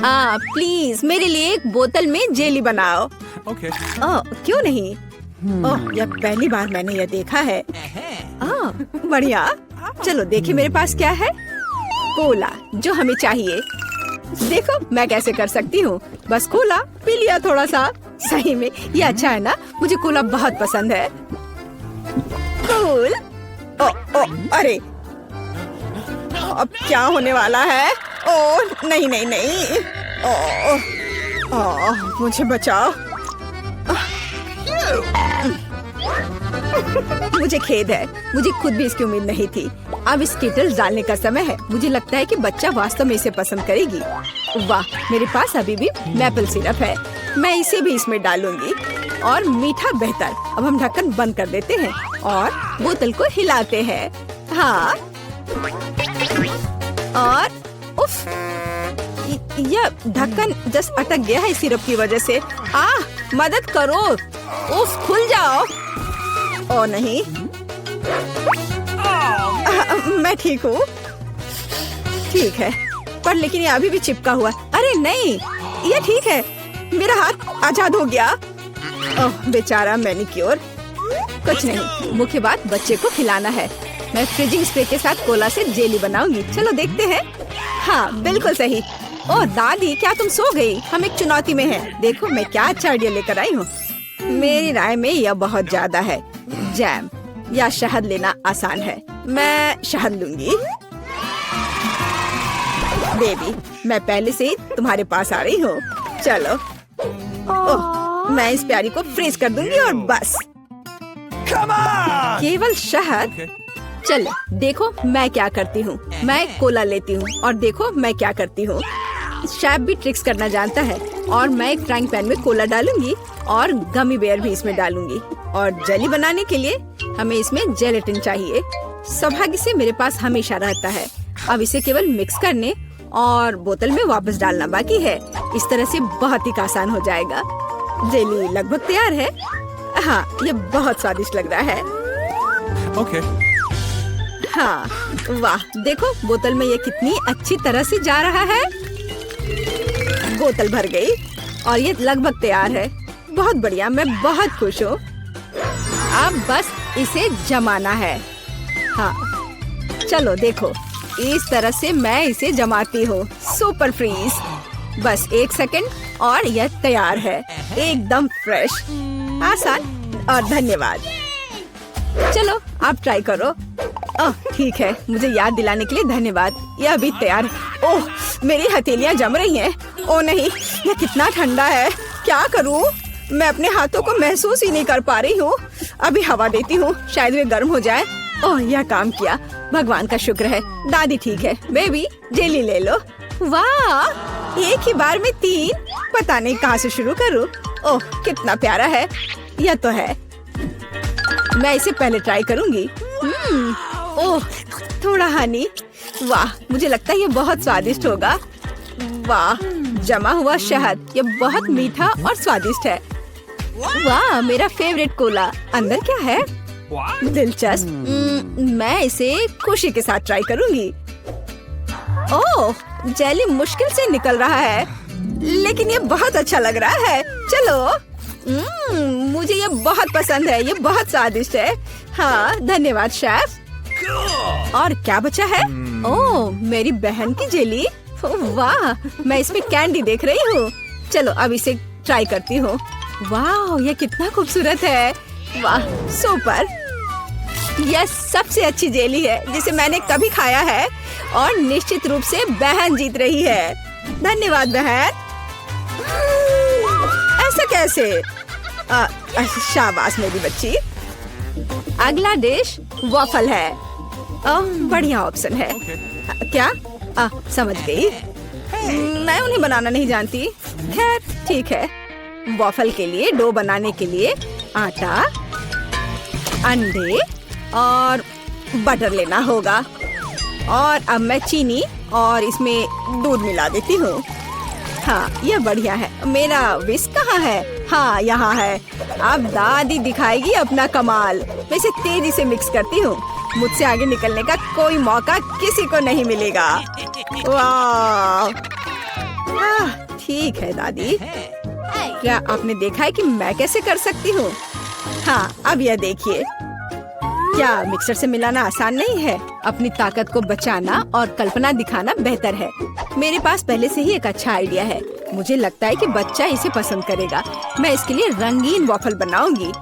Please मेरे लिए एक बोतल में जेली बनाओ। Okay. क्यों नहीं? यह पहली बार मैंने यह देखा है। बढ़िया। चलो देखिए मेरे पास क्या है। कोला, जो हमें चाहिए। देखो मैं कैसे कर सकती हूँ। बस कोला पी लिया थोड़ा सा। सही में ये अच्छा है ना? मुझे कोला बहुत पसंद है। कूल। अरे अब क्या होने वाला है? नहीं नहीं नहीं। मुझे बचाओ। मुझे खेद है, मुझे खुद भी इसकी उम्मीद नहीं थी। अब स्कीटल्स डालने का समय है। मुझे लगता है कि बच्चा वास्तव में इसे पसंद करेगी। वाह, मेरे पास अभी भी मैपल सिरप है। मैं इसे भी इसमें डालूंगी। और मीठा बेहतर। अब हम ढक्कन बंद कर देते हैं और बोतल को हिलाते हैं। हाँ, और उफ, यह ढक्कन जस्ट अटक गया है सिरप की वजह से। मदद करो। उफ, खुल जाओ। ओ नहीं, मैं ठीक हूँ। ठीक है, पर लेकिन ये अभी भी चिपका हुआ। अरे नहीं, ये ठीक है। मेरा हाथ आजाद हो गया। ओह बेचारा मैनिक्योर। कुछ नहीं, मुख्य बात बच्चे को खिलाना है। मैं फ्रीजिंग स्प्रे के साथ कोला से जेली बनाऊंगी। चलो देखते हैं। हाँ बिल्कुल सही। ओह दादी, क्या तुम सो गई? हम एक चुनौती में हैं। देखो मैं क्या अच्छा आइडिया लेकर आई हूँ। मेरी राय में यह बहुत ज्यादा है। जैम या शहद लेना आसान है। मैं शहद लूंगी। बेबी, मैं पहले से ही तुम्हारे पास आ रही हूँ। चलो। ओह, मैं इस प्यारी को फ्रीज कर दूंगी और बस। केवल शहद। चलो देखो मैं क्या करती हूँ। मैं कोला लेती हूँ और देखो मैं क्या करती हूँ। शेफ भी ट्रिक्स करना जानता है। और मैं एक फ्राइंग पैन में कोला डालूंगी और गमी बेयर भी इसमें डालूंगी। और जेली बनाने के लिए हमें इसमें जेलेटिन चाहिए। सौभाग्य से मेरे पास हमेशा रहता है। अब इसे केवल मिक्स करने और बोतल में वापस डालना बाकी है। इस तरह से बहुत ही आसान हो जाएगा। जेली लगभग तैयार है। हाँ, ये बहुत स्वादिष्ट लग रहा है। Okay. हाँ, वाह, देखो बोतल में ये कितनी अच्छी तरह से जा रहा है। बोतल भर गई और ये लगभग तैयार है। बहुत बढ़िया, मैं बहुत खुश हूँ। अब बस इसे जमाना है। हाँ, चलो देखो, इस तरह से मैं इसे जमाती हूँ। Super freeze. बस 1 सेकंड और यह तैयार है। एकदम फ्रेश, आसान और धन्यवाद। चलो आप ट्राई करो। ठीक है, मुझे याद दिलाने के लिए धन्यवाद। यह अभी तैयार है। ओह, मेरी हथेलियां जम रही हैं। ओह नहीं, यह कितना ठंडा है। क्या करूं? मैं अपने हाथों को महसूस ही नहीं कर पा रही हूँ। अभी हवा देती हूँ, शायद वे गर्म हो जाए। ओह, यह काम किया। भगवान का शुक्र है। दादी ठीक है। बेबी, जेली ले लो। वाह, एक ही बार में 3। पता नहीं कहाँ से शुरू करूँ। ओह, कितना प्यारा है। यह तो है। मैं इसे पहले ट्राई करूंगी। ओह, थोड़ा हनी। वाह, मुझे लगता है ये बहुत स्वादिष्ट होगा। वाह, जमा हुआ शहद। ये बहुत मीठा और स्वादिष्ट है। वाह, मेरा फेवरेट कोला। अंदर क्या है? दिलचस्प। मैं इसे खुशी के साथ ट्राई करूंगी। ओह, जेली मुश्किल से निकल रहा है, लेकिन ये बहुत अच्छा लग रहा है। चलो। मुझे ये बहुत पसंद है। ये बहुत स्वादिष्ट है। हाँ, धन्यवाद शेफ। और क्या बचा है? ओह, मेरी बहन की जेली। वाह, मैं इसमें कैंडी देख रही हूँ। चलो अब इसे ट्राई करती हूँ। वाह, ये कितना खूबसूरत है। वाह, सुपर। यह सबसे अच्छी जेली है जिसे मैंने कभी खाया है। और निश्चित रूप से बहन जीत रही है। धन्यवाद बहन। ऐसा कैसे? शाबाश मेरी बच्ची। अगला डिश वॉफल है। बढ़िया ऑप्शन है। क्या? समझ गई। मैं उन्हें बनाना नहीं जानती। खैर ठीक है। वॉफल के लिए डो बनाने के लिए आटा, अंडे और बटर लेना होगा। और अब मैं चीनी और इसमें दूध मिला देती हूँ। हाँ, यह बढ़िया है। मेरा विस्क कहाँ है? हाँ, यहाँ है। अब दादी दिखाएगी अपना कमाल। मैं इसे तेजी से मिक्स करती हूँ। मुझसे आगे निकलने का कोई मौका किसी को नहीं मिलेगा। वाह, ठीक है दादी। क्या आपने देखा है कि मैं कैसे कर सकती हूँ? हाँ, अब यह देखिए। क्या मिक्सर से मिलाना आसान नहीं है? अपनी ताकत को बचाना और कल्पना दिखाना बेहतर है। मेरे पास पहले से ही एक अच्छा आइडिया है। मुझे लगता है कि बच्चा इसे पसंद करेगा। मैं इसके लिए रंगीन वॉफल बनाऊंगी।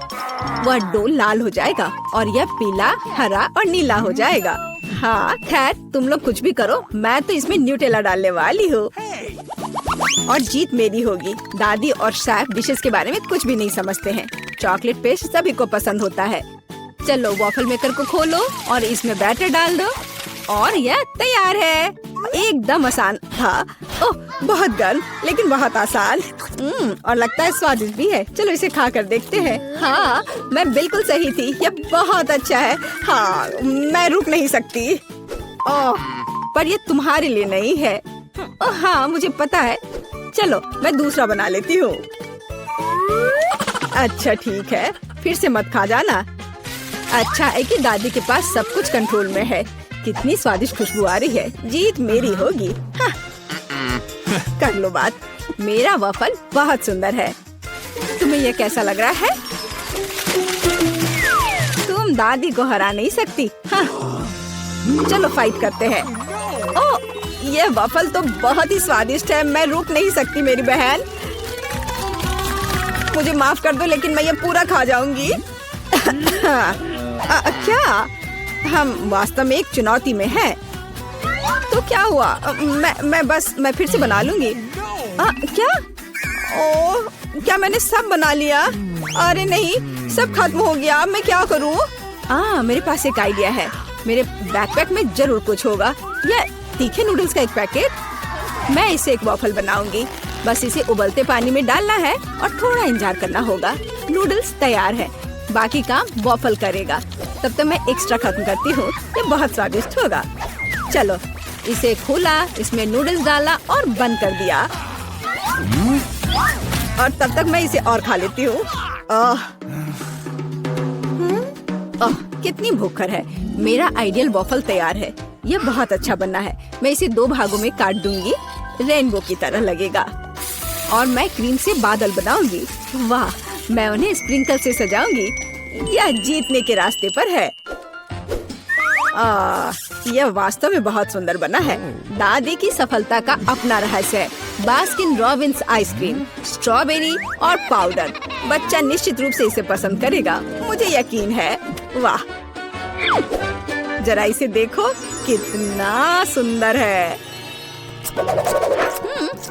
वह डो लाल हो जाएगा और यह पीला, हरा और नीला हो जाएगा। हाँ, खैर तुम लोग कुछ भी करो, मैं तो इसमें न्यूटेला डालने वाली हूँ और जीत मेरी होगी। दादी और शेफ डिशेस के बारे में कुछ भी नहीं समझते हैं। चॉकलेट पेस्ट सभी को पसंद होता है। चलो वॉफल मेकर को खोलो और इसमें बैटर डाल दो और यह तैयार है। एकदम आसान था। ओह, बहुत गर्म लेकिन बहुत आसान। और लगता है स्वादिष्ट भी है। चलो इसे खा कर देखते हैं। हाँ, मैं बिल्कुल सही थी। यह बहुत अच्छा है। हाँ, मैं रुक नहीं सकती। ओह, पर यह तुम्हारे लिए नहीं है। ओह हाँ, मुझे पता है। चलो मैं दूसरा बना लेती हूँ। अच्छा ठीक है, फिर से मत खा जाना। अच्छा है कि दादी के पास सब कुछ कंट्रोल में है। कितनी स्वादिष्ट खुशबू आ रही है। जीत मेरी होगी। हाँ। कर लो बात। मेरा वफल बहुत सुंदर है। तुम्हें यह कैसा लग रहा है? तुम दादी को हरा नहीं सकती। हाँ। चलो फाइट करते हैं। ओह, यह वफल तो बहुत ही स्वादिष्ट है। मैं रुक नहीं सकती मेरी बहन। मुझे माफ कर दो लेकिन मैं ये पूरा खा जाऊंगी। क्या? हम वास्तव में एक चुनौती में हैं। तो क्या हुआ? मैं फिर से बना लूंगी। क्या? ओह, क्या मैंने सब बना लिया? अरे नहीं, सब खत्म हो गया। मैं क्या करूं? मेरे पास एक आइडिया है। मेरे बैकपैक में जरूर कुछ होगा। यह तीखे नूडल्स का एक पैकेट। मैं इसे एक वॉफल बनाऊंगी। बस इसे उबलते पानी में डालना है और थोड़ा इंतजार करना होगा। नूडल्स तैयार है। बाकी काम वॉफल करेगा। तब तक मैं एक्स्ट्रा खत्म करती हूँ। ये बहुत स्वादिष्ट होगा। चलो इसे खोला, इसमें नूडल्स डाला और बंद कर दिया। और तब तक मैं इसे और खा लेती हूँ। कितनी भूखर है। मेरा आइडियल वॉफल तैयार है। यह बहुत अच्छा बनना है। मैं इसे 2 भागों में काट दूंगी। रेनबो की तरह लगेगा। और मैं क्रीम से बादल बनाऊंगी। वाह, मैं उन्हें स्प्रिंकल से सजाऊंगी। यह जीतने के रास्ते पर है। यह वास्तव में बहुत सुंदर बना है। दादी की सफलता का अपना रहस्य है। बास्किन रॉबिन्स आइसक्रीम, स्ट्रॉबेरी और पाउडर। बच्चा निश्चित रूप से इसे पसंद करेगा, मुझे यकीन है। वाह, जरा इसे देखो, कितना सुंदर है।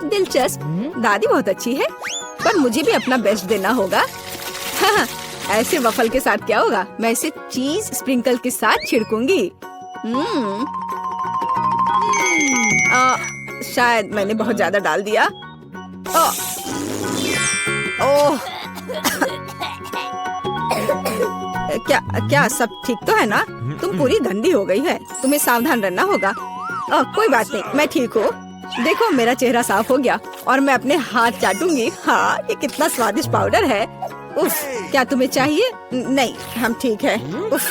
दिलचस्प। दादी बहुत अच्छी है, पर मुझे भी अपना बेस्ट देना होगा। हाँ, ऐसे वफल के साथ क्या होगा? मैं इसे चीज स्प्रिंकल के साथ छिड़कूंगी। शायद मैंने बहुत ज्यादा डाल दिया। ओह, क्या सब ठीक तो है ना? तुम पूरी गंदी हो गई है। तुम्हें सावधान रहना होगा। कोई बात नहीं, मैं ठीक हूँ। देखो मेरा चेहरा साफ हो गया और मैं अपने हाथ चाटूंगी। हाँ, ये कितना स्वादिष्ट पाउडर है। उफ, क्या तुम्हें चाहिए? नहीं, हम ठीक है। उफ,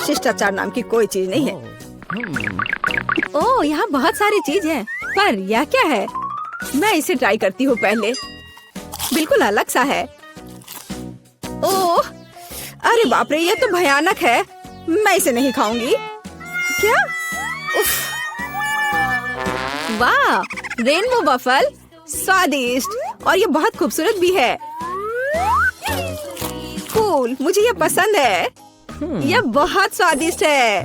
शिष्टाचार नाम की कोई चीज नहीं है। ओह, यहाँ बहुत सारी चीज है, पर यह क्या है? मैं इसे ट्राई करती हूँ पहले। बिल्कुल अलग सा है। ओह, अरे बाप रे, यह तो भयानक है। मैं इसे नहीं खाऊंगी। क्या? उफ, वाह, रेनबो वफल, स्वादिष्ट और ये बहुत खूबसूरत भी है। कूल, मुझे ये पसंद है। यह बहुत स्वादिष्ट है।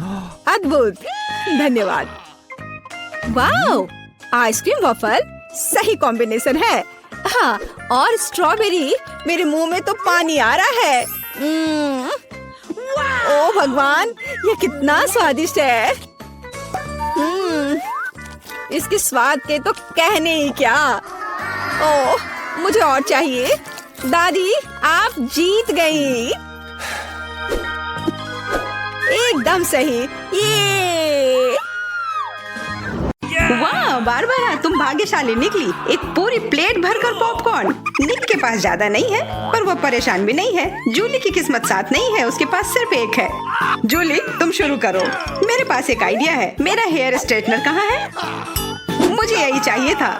अद्भुत, धन्यवाद। वाह, आइसक्रीम वफल सही कॉम्बिनेशन है। हाँ, और स्ट्रॉबेरी, मेरे मुंह में तो पानी आ रहा है। ओह भगवान, ये कितना स्वादिष्ट है। इसके स्वाद के तो कहने ही क्या। ओह, मुझे और चाहिए। दादी, आप जीत गई। एकदम सही। ये वाह बारबरा, तुम भाग्यशाली निकली। एक पूरी प्लेट भरकर पॉपकॉर्न। निक के पास ज्यादा नहीं है, पर वो परेशान भी नहीं है। जूली की किस्मत साथ नहीं है, उसके पास सिर्फ एक है। जूली, तुम शुरू करो। मेरे पास एक आइडिया है। मेरा हेयर स्ट्रेटनर कहाँ है? मुझे यही चाहिए था।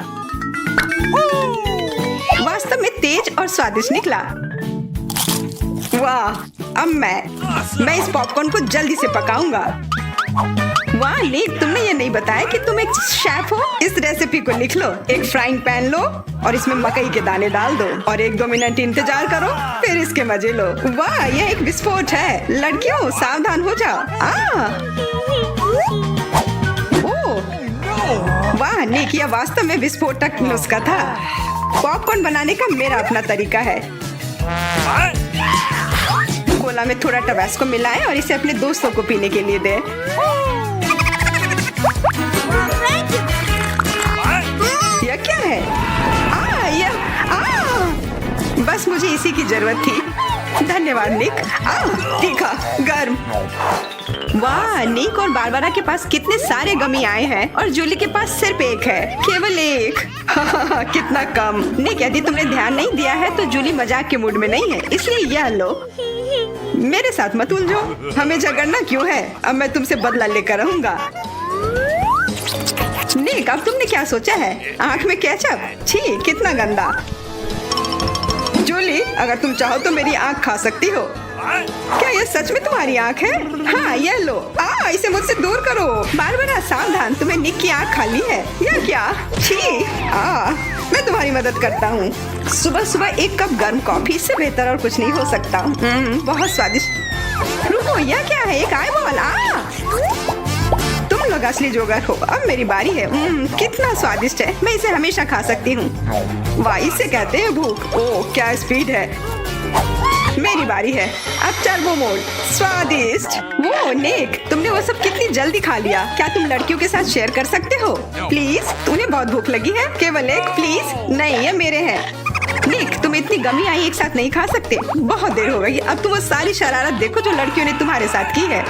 वास्तव में तेज और स्वादिष्ट निकला। वाह, अब मैं इस पॉपकॉर्न को जल्दी से पकाऊंगा। वाह निक, तुमने ये नहीं बताया कि तुम एक शेफ हो। इस रेसिपी को लिख लो। एक फ्राइंग पैन लो और इसमें मकई के दाने डाल दो और 1-2 मिनट इंतजार करो, फिर इसके मजे लो। वाह, यह एक विस्फोट है। लड़कियों सावधान हो जाओ। ओह वाह निक, यह वास्तव में विस्फोटक नुस्खा था। पॉपकॉर्न बनाने का मेरा अपना तरीका है। कोला में थोड़ा टबास्को मिलाएं और इसे अपने दोस्तों को पीने के लिए दें। यह क्या है? बस मुझे इसी की जरूरत थी। धन्यवाद निक। तीखा, गर्म। वाह, निक और बारबरा के पास कितने सारे गमी आए हैं और जूली के पास सिर्फ एक है, केवल एक। कितना कम। निक, यदि तुमने ध्यान नहीं दिया है तो जूली मजाक के मूड में नहीं है, इसलिए यह लो। मेरे साथ मत उलझो, हमें झगड़ना क्यों है? अब मैं तुमसे बदला लेकर रहूंगा। निक, अब तुमने क्या सोचा है? आँख में केचप? छी, कितना गंदा। जूली, अगर तुम चाहो तो मेरी आँख खा सकती हो। क्या यह सच में तुम्हारी आँख है? हाँ, यह लो। इसे मुझसे दूर करो। बारबरा सावधान, तुम्हें निक की आँख खाली है। यह क्या? छी, मैं तुम्हारी मदद करता हूँ। सुबह सुबह 1 कप गर्म कॉफी, इससे बेहतर और कुछ नहीं हो सकता। बहुत स्वादिष्ट। रुको, यह क्या है? एक आईबॉल। तुम लोग असली जोगर हो। अब मेरी बारी है। कितना स्वादिष्ट है। मैं इसे हमेशा खा सकती हूँ। वाह, इसे कहते हैं भूख। ओह, क्या स्पीड है। मेरी बारी है। अब टर्बो मोड। स्वादिष्ट। वो निक, तुमने वो सब कितनी जल्दी खा लिया। क्या तुम लड़कियों के साथ शेयर कर सकते हो? प्लीज, उन्हें बहुत भूख लगी है। केवल एक, प्लीज। नहीं, ये मेरे हैं। निक, तुम इतनी गमी आई एक साथ नहीं खा सकते। बहुत देर हो गई। अब तुम वो सारी शरारत देखो जो लड़कियों ने तुम्हारे साथ की है।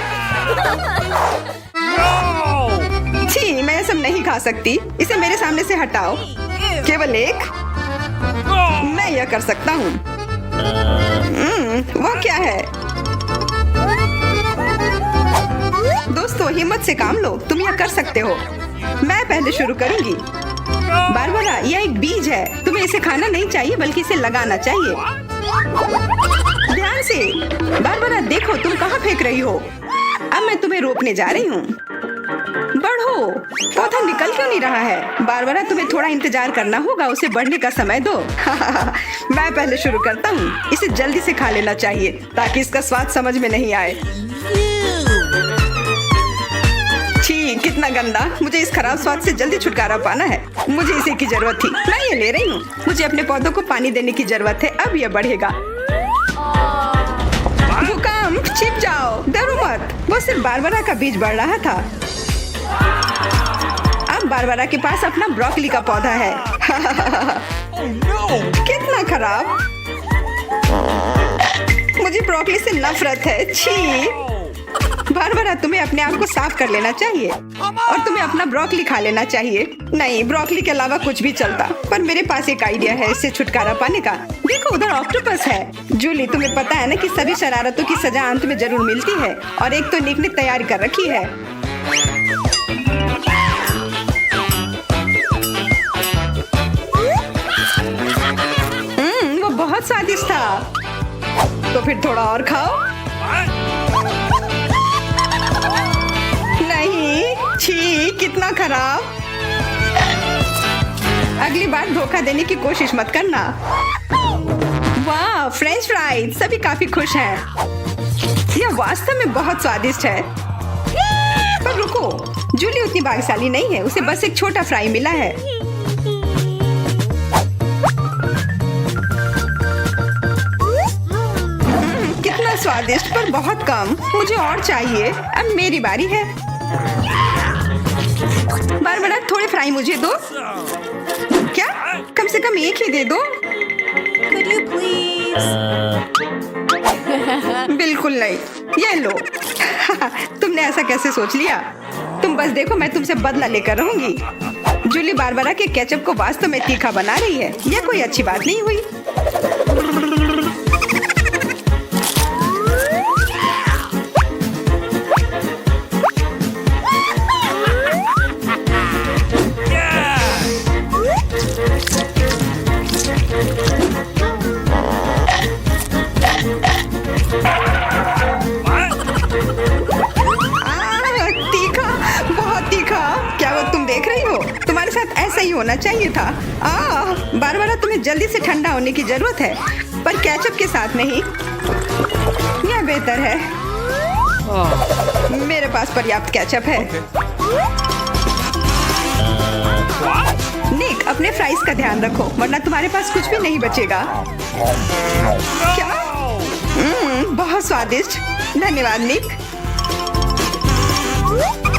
छी, मैं ये सब नहीं खा सकती। इसे मेरे सामने से हटाओ। केवल एक। मैं यह कर सकता हूँ। वो क्या है? दोस्तों, हिम्मत से काम लो। तुम यह कर सकते हो। मैं पहले शुरू करूंगी। बारबरा, यह एक बीज है। तुम्हें इसे खाना नहीं चाहिए बल्कि इसे लगाना चाहिए। ध्यान से। बारबरा, देखो तुम कहाँ फेंक रही हो। अब मैं तुम्हें रोकने जा रही हूँ। बढ़ो। पौधा निकल क्यों नहीं रहा है? बारबरा, तुम्हें थोड़ा इंतजार करना होगा। उसे बढ़ने का समय दो। मैं पहले शुरू करता हूँ। इसे जल्दी से खा लेना चाहिए ताकि इसका स्वाद समझ में नहीं आए। छी, कितना गंदा। मुझे इस खराब स्वाद से जल्दी छुटकारा पाना है। मुझे इसी की जरूरत थी। मैं ये ले रही हूँ। मुझे अपने पौधों को पानी देने की जरूरत है। अब यह बढ़ेगा। भूकंप, छिप जाओ। डरो मत। वो सिर्फ बारबरा का बीज बढ़ रहा था। अब बारबरा के पास अपना ब्रोकली का पौधा है। कितना खराब। मुझे ब्रोकली से नफरत है। छी। बारबरा, तुम्हें अपने आप को साफ कर लेना चाहिए और तुम्हें अपना ब्रोकली खा लेना चाहिए। नहीं, ब्रोकली के अलावा कुछ भी चलता, पर मेरे पास एक आइडिया है इससे छुटकारा पाने का। देखो, उधर ऑक्टोपस है। जूली, तुम्हें पता है ना कि सभी शरारतों की सजा अंत में जरूर मिलती है और एक तो निक ने तैयारी कर रखी है। वो बहुत स्वादिष्ट था। तो फिर थोड़ा और खाओ। नहीं, छी, कितना खराब। अगली बार धोखा देने की कोशिश मत करना। वाह, फ्रेंच फ्राइज। सभी काफी खुश हैं। यह वास्तव में बहुत स्वादिष्ट है। पर रुको, जूली उतनी भाग्यशाली नहीं है। उसे बस एक छोटा फ्राई मिला है। कितना स्वादिष्ट, पर बहुत कम। मुझे और चाहिए। अब मेरी बारी है। बारबरा, थोड़े फ्राई मुझे दो। क्या? कम से कम एक ही दे दो। Could you please? बिल्कुल नहीं। ये लो। तुमने ऐसा कैसे सोच लिया? तुम बस देखो, मैं तुमसे बदला लेकर रहूंगी। जूली बारबरा के केचप को वास्तव में तीखा बना रही है। यह कोई अच्छी बात नहीं हुई। होना चाहिए था। बारबारा, तुम्हें जल्दी से ठंडा होने की जरूरत है, पर केचप के साथ नहीं। यह बेहतर है। मेरे पास पर्याप्त केचप है। निक, अपने फ्राइज का ध्यान रखो, वरना तुम्हारे पास कुछ भी नहीं बचेगा। क्या? बहुत स्वादिष्ट। धन्यवाद निक।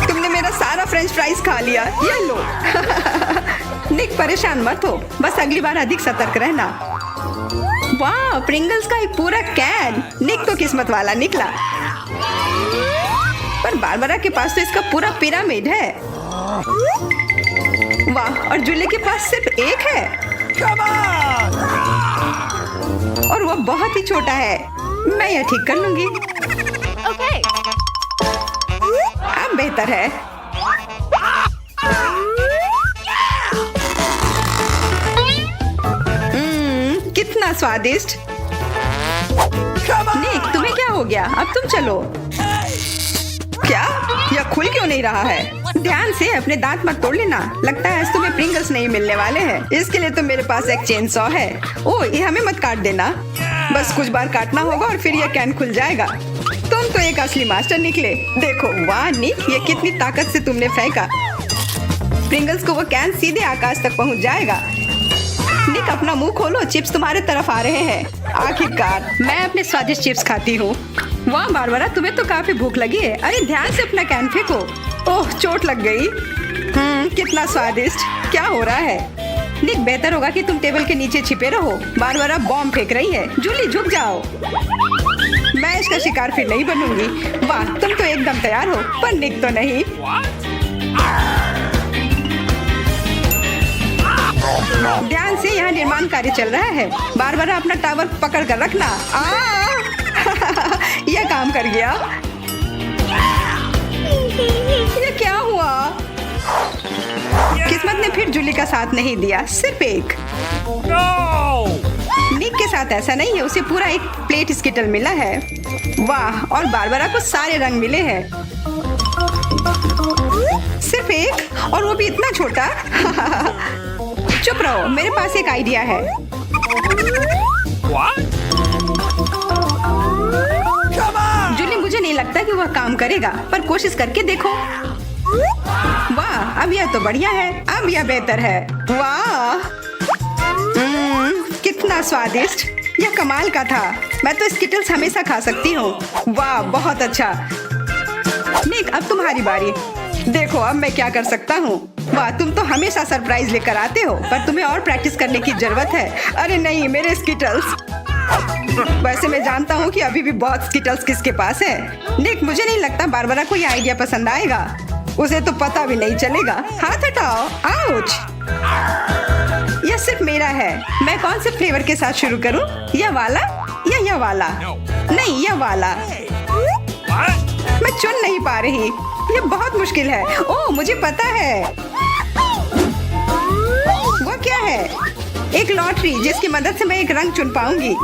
तुमने मेरा सारा फ्रेंच फ्राइज खा लिया। ये लो। निक, परेशान मत हो, बस अगली बार अधिक सतर्क रहना। वाह, प्रिंगल्स का एक पूरा कैन। निक तो किस्मत वाला निकला। पर बारबारा के पास तो इसका पूरा पिरामिड है। वाह, और जूली के पास सिर्फ एक है। और वो बहुत ही छोटा है। मैं यह ठीक कर लूंगी। ओके। अब बेहतर है। कितना स्वादिष्ट। निक, तुम्हें क्या हो गया? अब तुम चलो। क्या? यह खुल क्यों नहीं रहा है? ध्यान से, अपने दांत मत तोड़ लेना। लगता है आज तुम्हें प्रिंगल्स नहीं मिलने वाले हैं। इसके लिए तो मेरे पास एक चेन सॉ है। ओह, ये हमें मत काट देना। बस कुछ बार काटना होगा और फिर यह कैन खुल जाएगा। तुम तो एक असली मास्टर निकले। देखो, वाह निक, ये कितनी ताकत से तुमने फेंका। प्रिंगल्स को वो कैन सीधे आकाश तक पहुंच जाएगा। निक, अपना मुंह खोलो, चिप्स तुम्हारे तरफ आ रहे हैं। आखिरकार मैं अपने स्वादिष्ट चिप्स खाती हूँ। वाह बारबारा, तुम्हें तो काफी भूख लगी है। अरे ध्यान से अपना कैन फेंको। ओह, चोट लग गई। कितना स्वादिष्ट। क्या हो रहा है? निक, बेहतर होगा कि तुम टेबल के नीचे छिपे रहो। बारबारा बॉम्ब फेंक रही है। जूली, झुक जाओ। मैं इसका शिकार फिर नहीं बनूंगी। वाह, तुम तो एकदम तैयार हो, पर निक तो नहीं। ध्यान से, यहाँ निर्माण कार्य चल रहा है। बारबारा, अपना टावर पकड़ कर रखना। यह काम कर गया। ये क्या हुआ? किस्मत ने फिर जूली का साथ नहीं दिया, सिर्फ एक। निक के साथ ऐसा नहीं है, उसे पूरा एक प्लेट स्किटल मिला है। वाह, और बारबारा को सारे रंग मिले हैं। सिर्फ एक, और वो भी इतना छोटा। चुप रहो, मेरे पास एक आइडिया है। जूली, मुझे नहीं लगता कि वह काम करेगा, पर कोशिश करके देखो। वाह, अब यह तो बढ़िया है। अब यह बेहतर है। वाह, कितना स्वादिष्ट। यह कमाल का था। मैं तो स्किटल्स हमेशा खा सकती हूँ। वाह, बहुत अच्छा। निक, अब तुम्हारी बारी। देखो अब मैं क्या कर सकता हूँ। वाह, तुम तो हमेशा सरप्राइज लेकर आते हो, पर तुम्हें और प्रैक्टिस करने की जरूरत है। अरे नहीं, मेरे स्किटल्स। वैसे मैं जानता हूँ कि अभी भी बहुत स्किटल्स किसके पास है। निक, मुझे नहीं लगता बारबारा को यह आइडिया पसंद आएगा। उसे तो पता भी नहीं चलेगा। हाथ हटाओ। आउच। यह सिर्फ मेरा है। मैं कौन से फ्लेवर के साथ शुरू करूँ? यह वाला या यह वाला? नहीं, यह वाला। मैं चुन नहीं पा रही। यह बहुत मुश्किल है। ओह, मुझे पता है। वो क्या है? एक लॉटरी, जिसकी मदद से मैं एक रंग चुन पाऊंगी।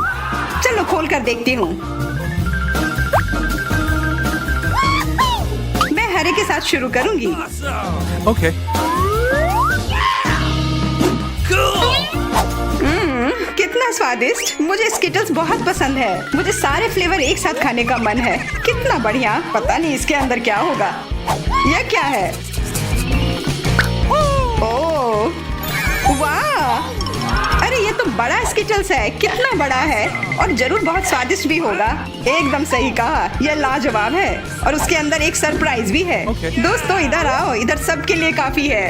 चलो खोल कर देखती हूँ। मैं हरे के साथ शुरू करूंगी। Okay. कितना स्वादिष्ट। मुझे स्किटल्स बहुत पसंद है। मुझे सारे फ्लेवर एक साथ खाने का मन है। कितना बढ़िया। पता नहीं इसके अंदर क्या होगा। यह क्या है? ओह, वाह। अरे ये तो बड़ा स्किटल्स है। कितना बड़ा है, और जरूर बहुत स्वादिष्ट भी होगा। एकदम सही कहा, यह लाजवाब है। और उसके अंदर एक सरप्राइज भी है। Okay. दोस्तों, इधर आओ। इधर सबके लिए काफी है।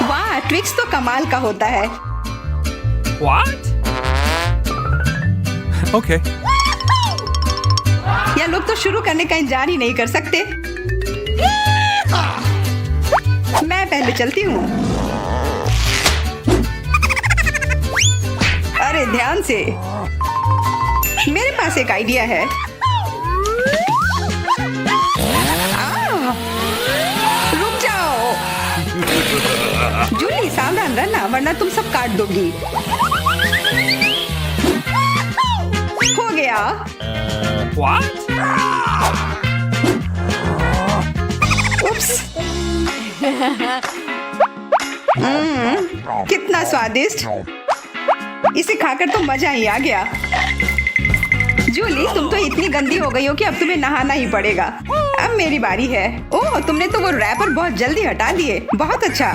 वाह, ट्विक्स तो कमाल का होता है। What? Okay. या लोग तो शुरू करने का इंतजार ही नहीं कर सकते। मैं पहले चलती हूँ। अरे ध्यान से, मेरे पास एक आइडिया है। रुक जाओ। जूली, सावधान रहना, वरना तुम सब काट दोगी। हो गया। What? कितना स्वादिष्ट। इसे खाकर तो मजा ही आ गया। जूली, तुम तो इतनी गंदी हो गई हो कि अब तुम्हें नहाना ही पड़ेगा। अब मेरी बारी है। ओह, तुमने तो वो रैपर बहुत जल्दी हटा दिए। बहुत अच्छा।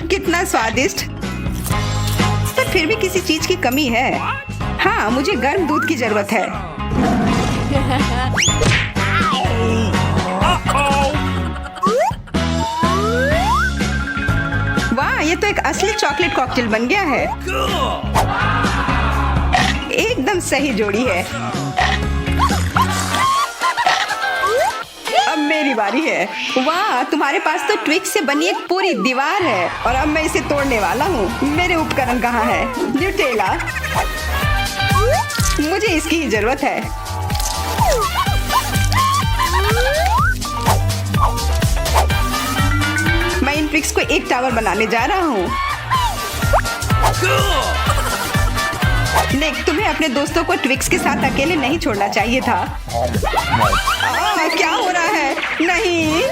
कितना स्वादिष्ट। पर फिर भी किसी चीज की कमी है। हाँ, मुझे गर्म दूध की जरूरत है। वाह, ये तो एक असली चॉकलेट कॉकटेल बन गया है। एकदम सही जोड़ी है। अब मेरी बारी है। वाह, तुम्हारे पास तो ट्विक्स से बनी एक पूरी दीवार है और अब मैं इसे तोड़ने वाला हूँ। मेरे उपकरण कहाँ है? न्यूटेला, मुझे इसकी ही जरूरत है। मैं इन ट्विक्स को एक टावर बनाने जा रहा हूँ। निक, तुम्हें अपने दोस्तों को ट्विक्स के साथ अकेले नहीं छोड़ना चाहिए था। क्या हो रहा है? नहीं।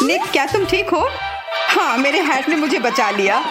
निक, क्या तुम ठीक हो? हाँ, मेरे हैट ने मुझे बचा लिया।